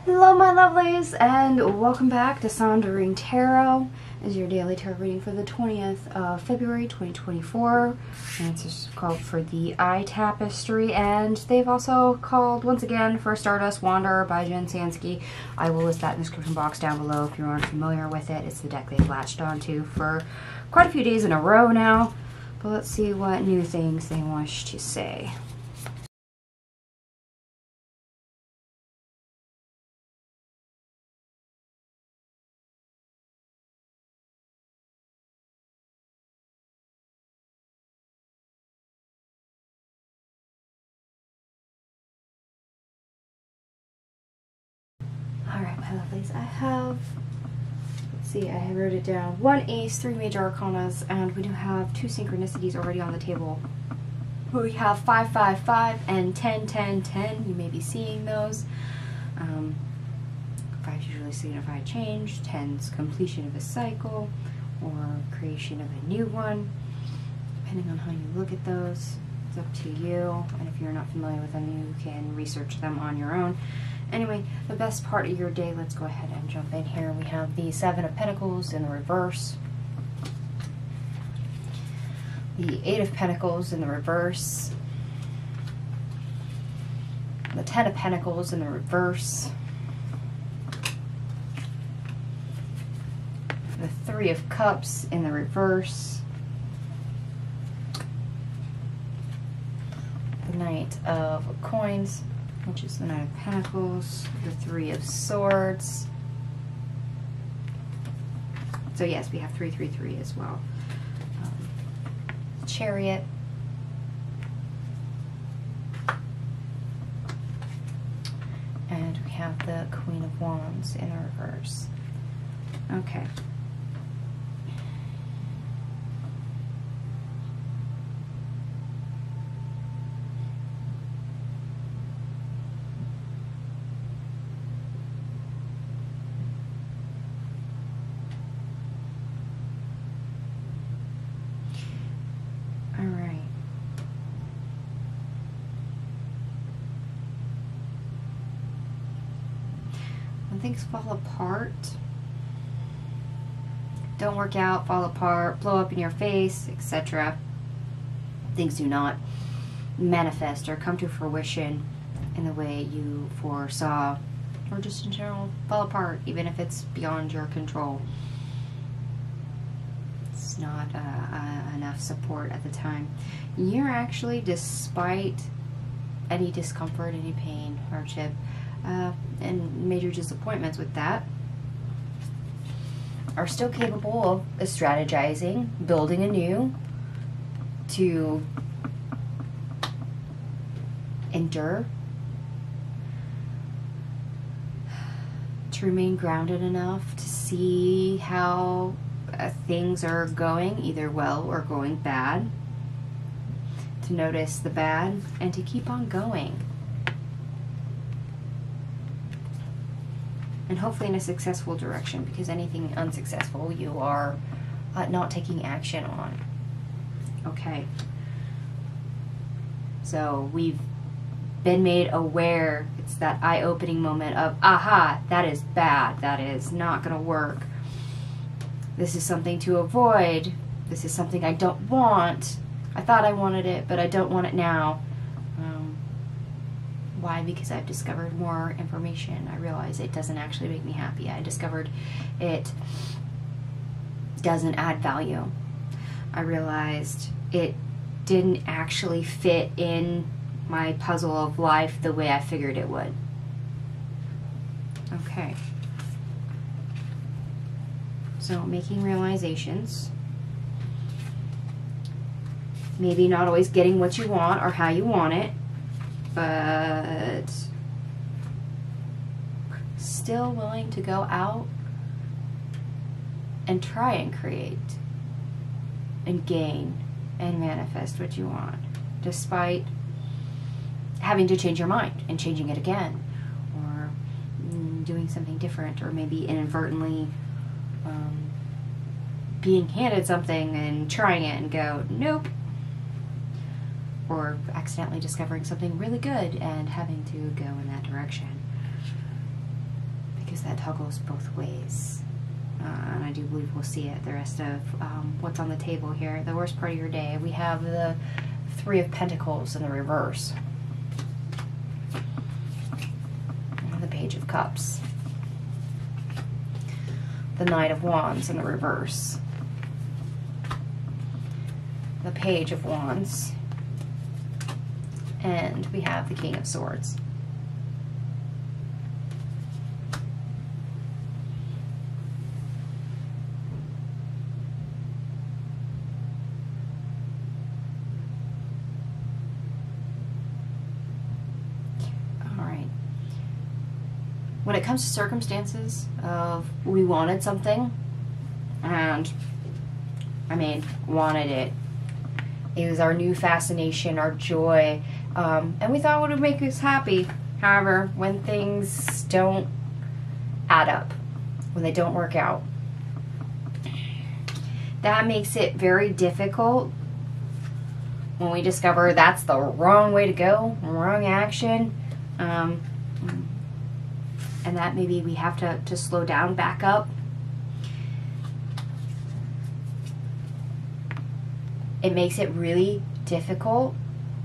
Hello my lovelies, and welcome back to Sondering Tarot. This is your daily tarot reading for the 20th of February 2024. And it's just called for the Eye Tapestry, and they've also called once again for Stardust Wanderer by Sankey. I will list that in the description box down below if you aren't familiar with it. It's the deck they've latched onto for quite a few days in a row now. But let's see what new things they wish to say. Alright, my lovelies, I have, let's see, I wrote it down, 1 ace, 3 major arcanas, and we do have 2 synchronicities already on the table. We have 5, 5, 5, and 10, 10, 10. You may be seeing those. 5 usually signify change, 10's completion of a cycle, or creation of a new one. Depending on how you look at those, it's up to you, and if you're not familiar with them, you can research them on your own. Anyway, the best part of your day, let's go ahead and jump in here. We have the 7 of Pentacles in the reverse, the 8 of Pentacles in the reverse, the 10 of Pentacles in the reverse, the 3 of Cups in the reverse, the Knight of Coins, which is the 9 of Pentacles, the 3 of Swords. So yes, we have 3, 3, 3 as well. Chariot. And we have the Queen of Wands in the reverse. Okay. Alright. When things fall apart, don't work out, fall apart, blow up in your face, etc., things do not manifest or come to fruition in the way you foresaw, or just in general fall apart, even if it's beyond your control. It's not enough support at the time. You're actually, despite any discomfort, any pain, hardship, and major disappointments with that, are still capable of strategizing, building anew, to endure, to remain grounded enough to see how things are going either well or going bad, to notice the bad and to keep on going, and hopefully in a successful direction, because anything unsuccessful you are not taking action on. Okay, so we've been made aware. It's that eye-opening moment of, aha, that is bad, that is not gonna work. This is something to avoid. This is something I don't want. I thought I wanted it, but I don't want it now. Why? Because I've discovered more information. I realize it doesn't actually make me happy. I discovered it doesn't add value. I realized it didn't actually fit in my puzzle of life the way I figured it would. Okay. So making realizations, maybe not always getting what you want or how you want it, but still willing to go out and try and create and gain and manifest what you want, despite having to change your mind and changing it again, or doing something different, or maybe inadvertently being handed something and trying it and go, nope, or accidentally discovering something really good and having to go in that direction. because that toggles both ways. And I do believe we'll see it. The rest of what's on the table here. The worst part of your day. We have the Three of Pentacles in the reverse. And the Page of Cups. The Knight of Wands in the reverse. The Page of Wands. And we have the King of Swords. When it comes to circumstances of we wanted something, and I mean, wanted it. It was our new fascination, our joy, and we thought it would make us happy. However, when things don't add up, when they don't work out, that makes it very difficult when we discover that's the wrong way to go, wrong action. And that maybe we have to slow down, back up. It makes it really difficult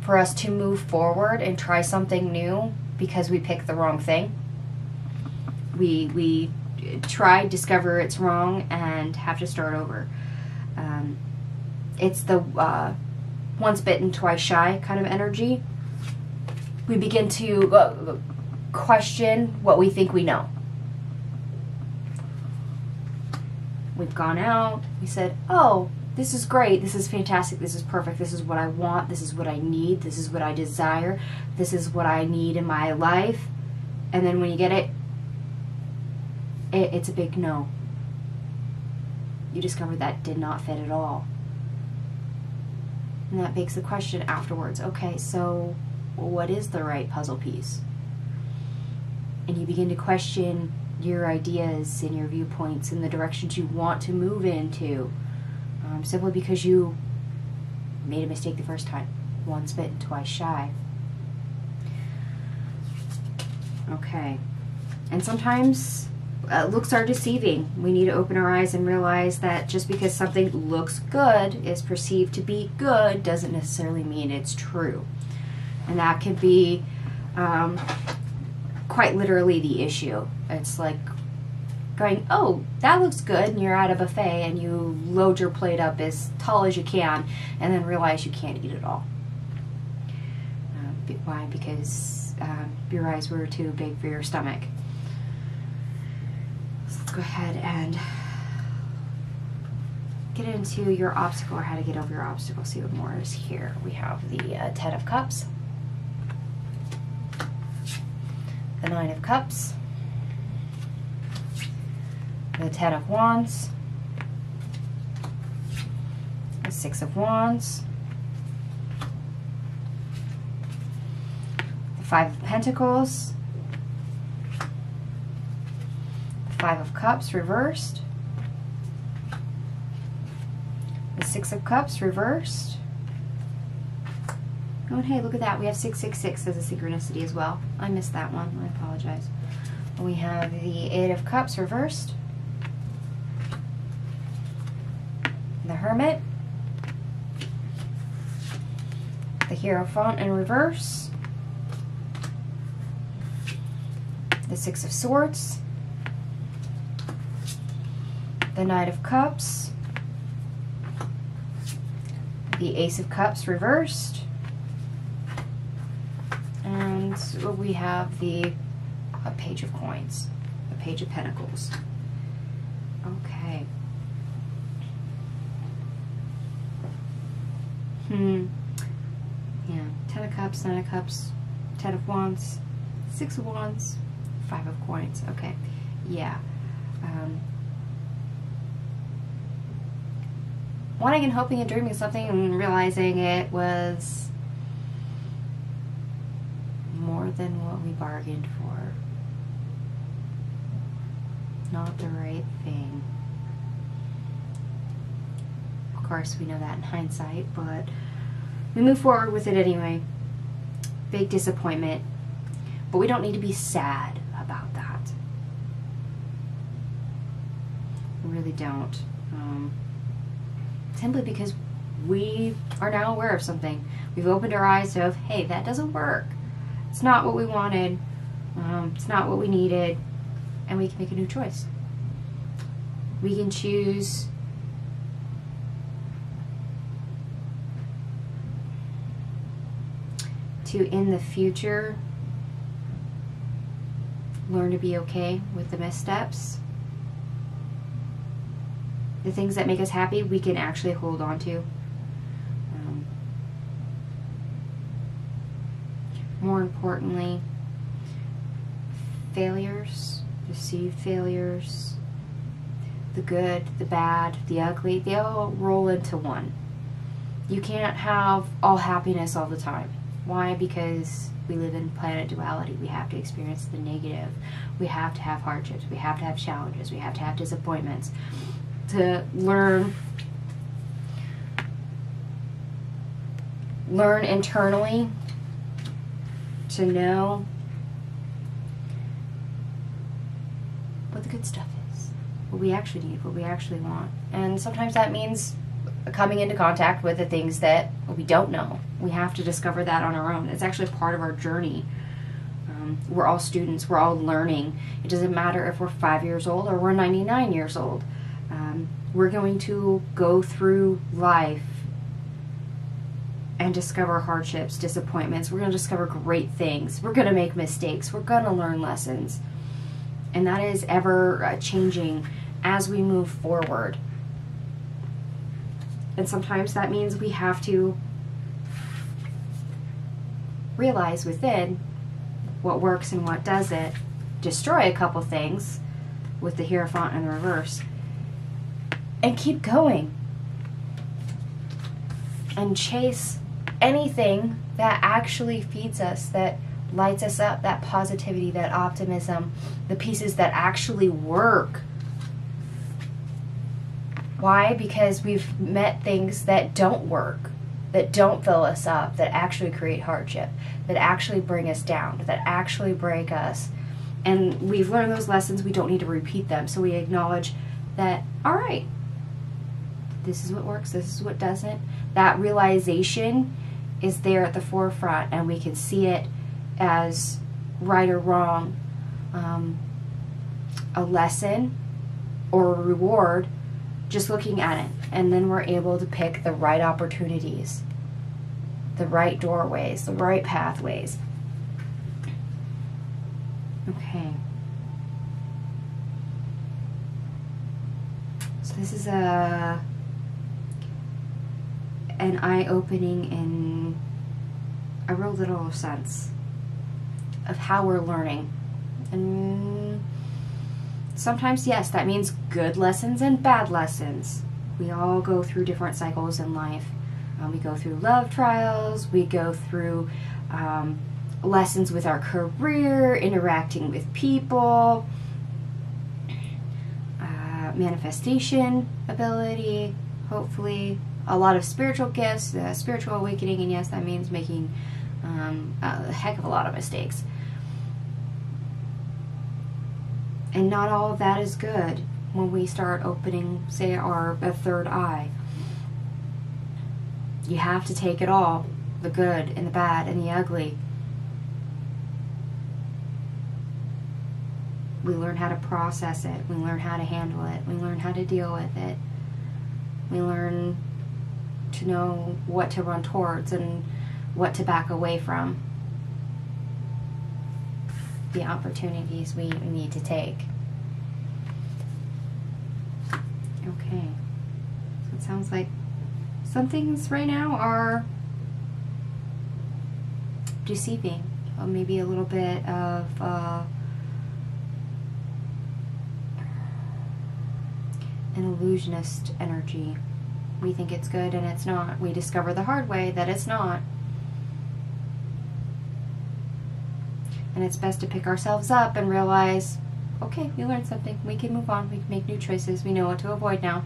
for us to move forward and try something new because we picked the wrong thing. We try, discover it's wrong, and have to start over. It's the once bitten, twice shy kind of energy. We begin to question what we think we know. We've gone out, we said, oh, this is great, this is fantastic, this is perfect, this is what I want, this is what I need, this is what I desire, this is what I need in my life. And then when you get it, it's a big no. You discover that did not fit at all. And that begs the question afterwards, okay, so what is the right puzzle piece? And you begin to question your ideas and your viewpoints and the directions you want to move into, simply because you made a mistake the first time. Once bitten, twice shy. Okay. And sometimes looks are deceiving. We need to open our eyes and realize that just because something looks good, is perceived to be good, doesn't necessarily mean it's true. And that could be quite literally the issue. It's like going, oh, that looks good, and you're at a buffet and you load your plate up as tall as you can and then realize you can't eat it all. Why? Because your eyes were too big for your stomach. So let's go ahead and get into your obstacle, or how to get over your obstacle. See what more is here. We have the Ten of Cups, the Nine of Cups, the Ten of Wands, the Six of Wands, the Five of Pentacles, the Five of Cups reversed, the Six of Cups reversed. Oh, and hey, look at that. We have 666 as a synchronicity as well. I missed that one. I apologize. We have the Eight of Cups reversed, the Hermit, the Hierophant in reverse, the Six of Swords, the Knight of Cups, the Ace of Cups reversed, and we have the Page of Coins, the Page of Pentacles. Okay. Yeah, Ten of Cups, Nine of Cups, Ten of Wands, Six of Wands, Five of Coins. Okay, yeah. Wanting and hoping and dreaming something and realizing it was more than what we bargained for. Not the right thing. Of course, we know that in hindsight, but we move forward with it anyway. Big disappointment. But we don't need to be sad about that. We really don't. Simply because we are now aware of something. We've opened our eyes to, hey, that doesn't work. It's not what we wanted. It's not what we needed. And we can make a new choice. We can choose to, in the future, learn to be okay with the missteps. The things that make us happy, we can actually hold on to. More importantly, failures, perceived failures, the good, the bad, the ugly, they all roll into one. You can't have all happiness all the time. Why? Because we live in planet duality. We have to experience the negative. We have to have hardships. We have to have challenges. We have to have disappointments. To learn internally, to know what the good stuff is, what we actually need, what we actually want. And sometimes that means coming into contact with the things that we don't know. We have to discover that on our own. It's actually part of our journey. We're all students. We're all learning. It doesn't matter if we're 5 years old or we're 99 years old. We're going to go through life and discover hardships, disappointments. We're going to discover great things. We're going to make mistakes. We're going to learn lessons. And that is ever changing as we move forward. And sometimes that means we have to realize within what works and what doesn't, destroy a couple things with the Hierophant and the reverse, and keep going. And chase anything that actually feeds us, that lights us up, that positivity, that optimism, the pieces that actually work. Why? Because we've met things that don't work, that don't fill us up, that actually create hardship, that actually bring us down, that actually break us. And we've learned those lessons. We don't need to repeat them. So we acknowledge that, all right, this is what works, this is what doesn't. That realization is there at the forefront, and we can see it as right or wrong, a lesson or a reward, just looking at it. And then we're able to pick the right opportunities, the right doorways, the right pathways. Okay. So this is an eye-opening in a real literal sense of how we're learning. And sometimes, yes, that means good lessons and bad lessons. We all go through different cycles in life. We go through love trials, we go through lessons with our career, interacting with people, manifestation ability, hopefully, a lot of spiritual gifts, spiritual awakening, and yes, that means making a heck of a lot of mistakes. And not all of that is good when we start opening, say, a third eye. You have to take it all, the good and the bad and the ugly. We learn how to process it. We learn how to handle it. We learn how to deal with it. We learn to know what to run towards and what to back away from. The opportunities we need to take. Okay. So it sounds like some things right now are deceiving. Maybe a little bit of an illusionist energy. We think it's good and it's not. We discover the hard way that it's not. And it's best to pick ourselves up and realize, okay, we learned something. We can move on. We can make new choices. We know what to avoid now.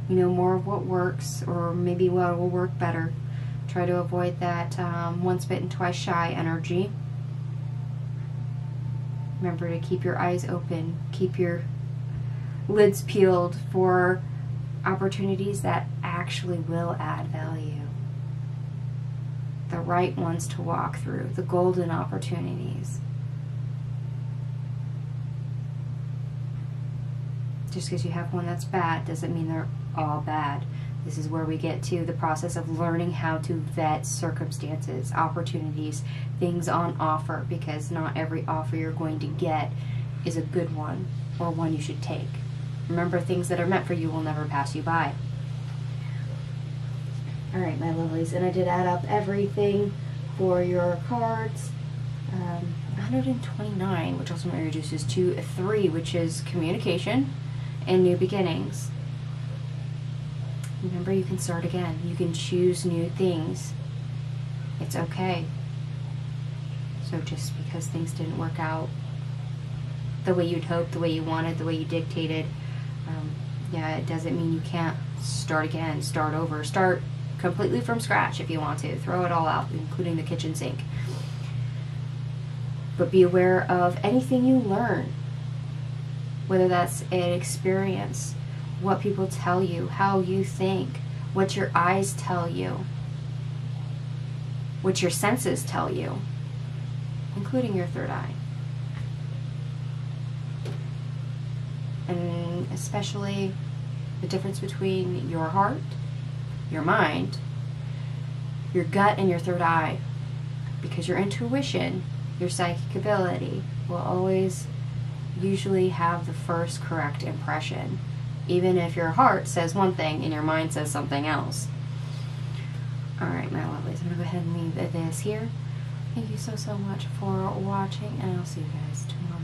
We know more of what works, or maybe what will work better. Try to avoid that once bitten, twice shy energy. Remember to keep your eyes open. Keep your lids peeled for opportunities that actually will add value. The right ones to walk through, the golden opportunities. Just because you have one that's bad doesn't mean they're all bad. This is where we get to the process of learning how to vet circumstances, opportunities, things on offer, because not every offer you're going to get is a good one or one you should take. Remember, things that are meant for you will never pass you by. Alright, my lovelies, and I did add up everything for your cards. 129, which also reduces to 3, which is communication and new beginnings. Remember, you can start again. You can choose new things. It's okay. So just because things didn't work out the way you'd hoped, the way you wanted, the way you dictated, yeah, it doesn't mean you can't start again, start over, start completely from scratch if you want to. Throw it all out, including the kitchen sink. But be aware of anything you learn, whether that's an experience, what people tell you, how you think, what your eyes tell you, what your senses tell you, including your third eye. And especially the difference between your heart, your mind, your gut, and your third eye. Because your intuition, your psychic ability, will always usually have the first correct impression, even if your heart says one thing and your mind says something else. Alright, my lovelies, I'm going to go ahead and leave this here. Thank you so much for watching, and I'll see you guys tomorrow.